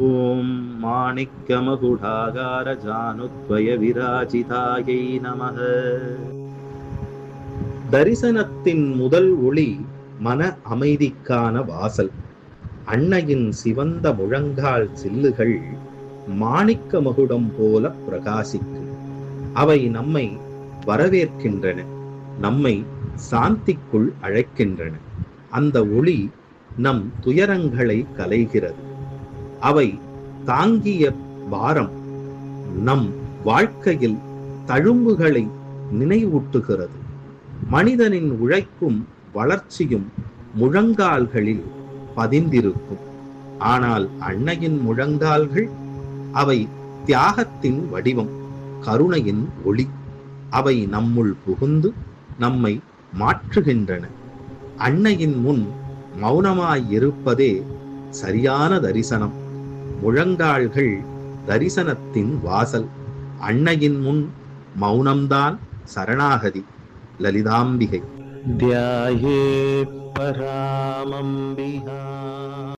ஓம் மாணிக்கமகுடாகார ஜானுத்வய விராஜிதாயை நமக. தரிசனத்தின் முதல் ஒளி மன அமைதிக்கான வாசல். அன்னையின் சிவந்த முழங்கால் சில்லுகள் மாணிக்க மகுடம் போல பிரகாசிக்கும். அவை நம்மை வரவேற்கின்றன, நம்மை சாந்திக்குள் அழைக்கின்றன. அந்த ஒளி நம் துயரங்களை கலைகிறது. அவை தாங்கிய பாரம் நம் வாழ்க்கையில் தழும்புகளை நினைவூட்டுகிறது. மனிதனின் உழைப்பும் வளர்ச்சியும் முழங்கால்களில் பதிந்திருக்கும். ஆனால் அன்னையின் முழங்கால்கள், அவை தியாகத்தின் வடிவம், கருணையின் ஒளி. அவை நம்முள் புகுந்து நம்மை மாற்றுகின்றன. அன்னையின் முன் மௌனமாயிருப்பதே சரியான தரிசனம். முழங்கால்கள் தரிசனத்தின் வாசல். அன்னையின் முன் மௌனம்தான் சரணாகதி. லலிதாம்பிகை. த்யாயே பராமம்பிகா.